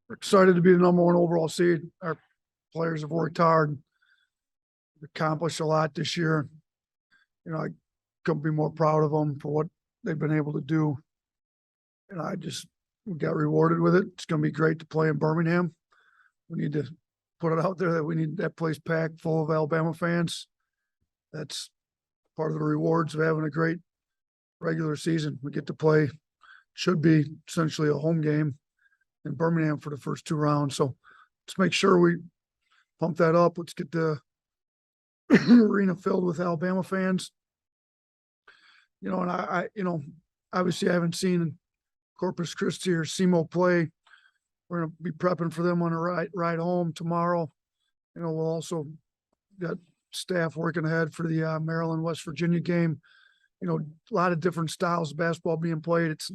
We're excited to be the number one overall seed. Our players have worked hard, accomplished a lot this year. I couldn't be more proud of them for what they've been able to do. And we got rewarded with it. It's going to be great to play in Birmingham. We need to put it out there that we need that place packed full of Alabama fans. That's part of the rewards of having a great regular season. We get to play, should be essentially a home game in Birmingham for the first two rounds. So let's make sure we pump that up. Let's get the arena filled with Alabama fans. And obviously I haven't seen Corpus Christi or SEMO play. We're going to be prepping for them on a ride home tomorrow. We'll also got staff working ahead for the Maryland, West Virginia game. A lot of different styles of basketball being played. It's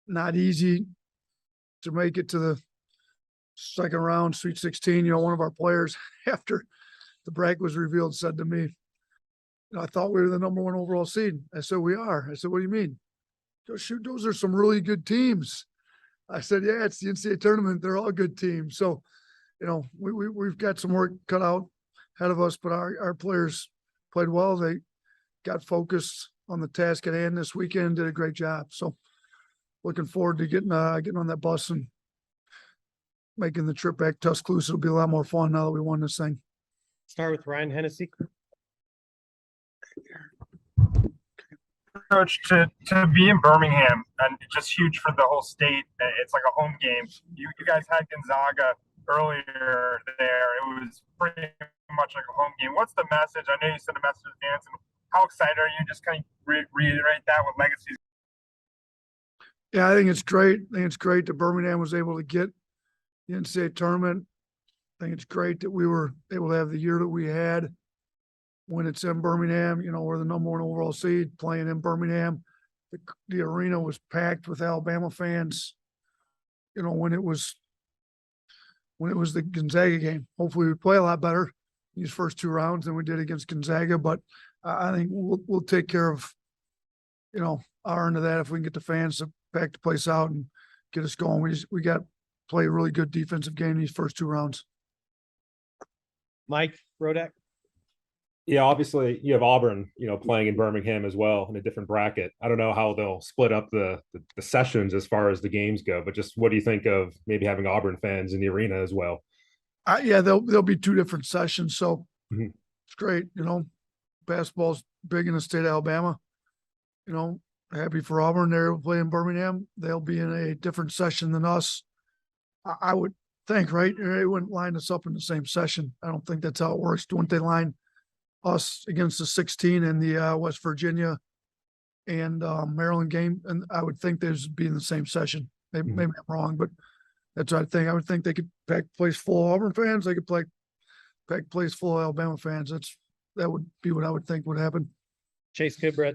not easy to make it to the second round, Sweet 16. One of our players, after the bracket was revealed, said to me, I thought we were the number one overall seed. I said, we are. I said, what do you mean? Shoot, those are some really good teams. I said, yeah, it's the NCAA tournament. They're all good teams. So, we've got some work cut out ahead of us, but our players played well. They got focused on the task at hand this weekend, did a great job. So looking forward to getting on that bus and making the trip back to Tuscaloosa. It'll be a lot more fun now that we won this thing. Start with Ryan Hennessy. Coach, to be in Birmingham, and just huge for the whole state. It's like a home game. You guys had Gonzaga earlier there. It was pretty much like a home game. What's the message? I know you said the message is dancing. How excited are you? Just kind of reiterate that with legacies. Yeah, I think it's great. I think it's great that Birmingham was able to get the NCAA tournament. I think it's great that we were able to have the year that we had when it's in Birmingham. We're the number one overall seed playing in Birmingham. The arena was packed with Alabama fans, when it was the Gonzaga game. Hopefully we play a lot better these first two rounds than we did against Gonzaga, but I think we'll take care of, our end of that if we can get the fans to pack the place out and get us going. We got to play a really good defensive game these first two rounds. Mike Rodak. Yeah, obviously you have Auburn, playing in Birmingham as well in a different bracket. I don't know how they'll split up the sessions as far as the games go, but just what do you think of maybe having Auburn fans in the arena as well? Yeah, there'll be two different sessions, so It's great. Basketball's big in the state of Alabama. Happy for Auburn. They're playing Birmingham. They'll be in a different session than us. I would think, right? They wouldn't line us up in the same session. I don't think that's how it works. Wouldn't they line us against the 16 in the West Virginia and Maryland game? And I would think they'd be in the same session. Maybe I'm wrong, but that's what I think. I would think they could pack the place full of Auburn fans. They could pack the place full of Alabama fans. That would be what I would think would happen. Chase Kibret.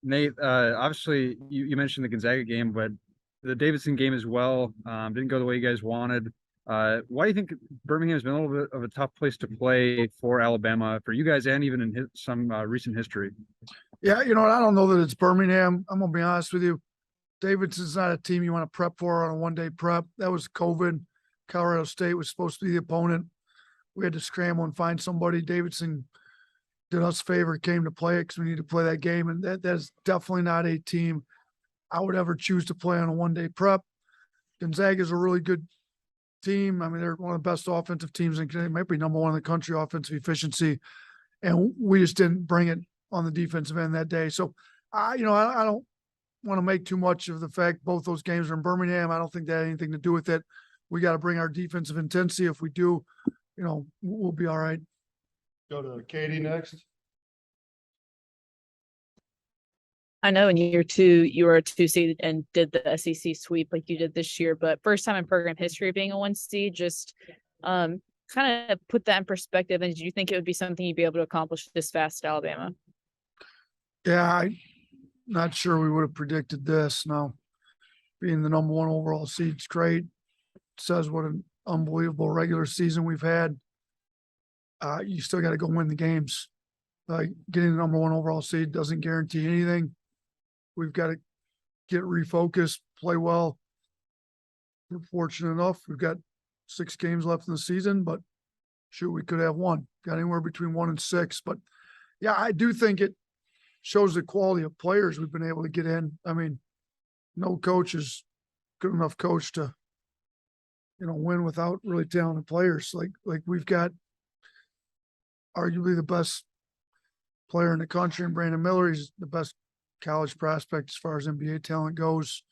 Nate, obviously you mentioned the Gonzaga game, but the Davidson game as well didn't go the way you guys wanted. Why do you think Birmingham has been a little bit of a tough place to play for Alabama, for you guys, and even in some recent history? Yeah, I don't know that it's Birmingham. I'm going to be honest with you. Davidson's not a team you want to prep for on a one-day prep. That was COVID. Colorado State was supposed to be the opponent. We had to scramble and find somebody. Davidson did us a favor, came to play it because we need to play that game. And that's definitely not a team I would ever choose to play on a one-day prep. Gonzaga is a really good team. I mean, they're one of the best offensive teams in Canada. Might be number one in the country offensive efficiency. And we just didn't bring it on the defensive end that day. So, I don't want to make too much of the fact both those games are in Birmingham. I don't think that had anything to do with it. We got to bring our defensive intensity. If we do, we'll be all right. Go to Katie next. I know in year two, you were a 2 seed and did the SEC sweep like you did this year, but first time in program history being a 1 seed, just kind of put that in perspective. And did you think it would be something you'd be able to accomplish this fast at Alabama? Yeah, I'm not sure we would have predicted this. Now, being the number 1 overall seed is great. It says what an unbelievable regular season we've had. You still got to go win the games. Getting the number 1 overall seed doesn't guarantee anything. We've got to get refocused, play well. We're fortunate enough. We've got 6 games left in the season, but shoot, we could have one. Got anywhere between 1 and 6. But yeah, I do think it shows the quality of players we've been able to get in. I mean, no coach is good enough coach to, win without really talented players. Like we've got arguably the best player in the country, and Brandon Miller. He's the best college prospect as far as NBA talent goes.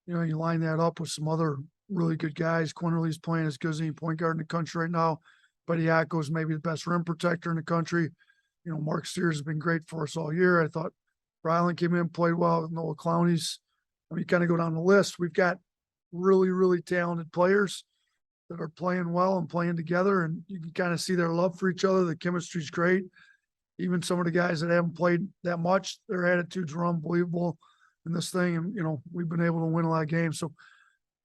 You line that up with some other really good guys. Quinterly's playing as good as any point guard in the country right now. Bediako's maybe the best rim protector in the country. Mark Sears has been great for us all year. I thought Ryland came in, played well with Noah Clowney's. I mean, you kind of go down the list. We've got really, really talented players that are playing well and playing together, and you can kind of see their love for each other. The chemistry's great. Even some of the guys that haven't played that much, their attitudes are unbelievable in this thing. And, we've been able to win a lot of games. So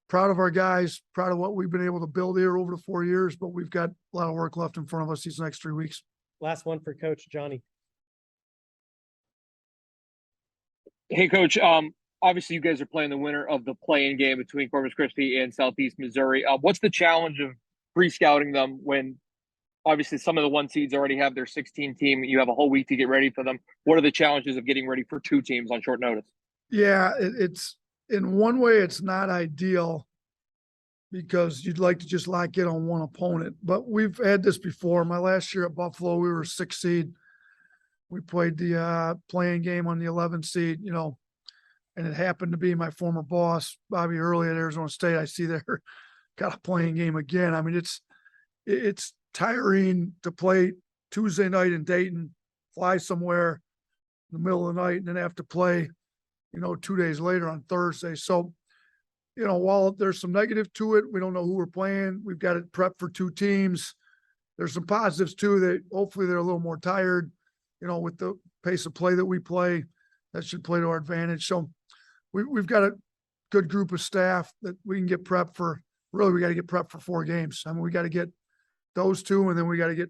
proud of our guys, proud of what we've been able to build here over the 4 years, but we've got a lot of work left in front of us these next 3 weeks. Last one for Coach Johnny. Hey, Coach. Obviously, you guys are playing the winner of the play-in game between Corpus Christi and Southeast Missouri. What's the challenge of pre-scouting them when obviously some of the 1 seeds already have their 16 team? You have a whole week to get ready for them. What are the challenges of getting ready for 2 teams on short notice? Yeah, it's in one way, it's not ideal because you'd like to just lock in on one opponent. But we've had this before. My last year at Buffalo, we were 6 seed. We played the playing game on the 11th seed, and it happened to be my former boss, Bobby Hurley at Arizona State. I see they're got a playing game again. I mean, it's tiring to play Tuesday night in Dayton, fly somewhere in the middle of the night, and then have to play, 2 days later on Thursday. So, while there's some negative to it, we don't know who we're playing. We've got it prepped for 2 teams. There's some positives too, that hopefully they're a little more tired, with the pace of play that we play. That should play to our advantage. So we've got a good group of staff that we can get prepped for. Really, we got to get prepped for 4 games. I mean, we got to get those 2, and then we got to get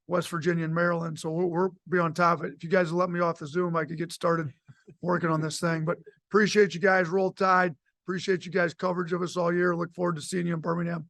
West Virginia and Maryland. So we'll be on top of it. If you guys let me off the Zoom, I could get started working on this thing. But appreciate you guys. Roll Tide. Appreciate you guys' coverage of us all year. Look forward to seeing you in Birmingham.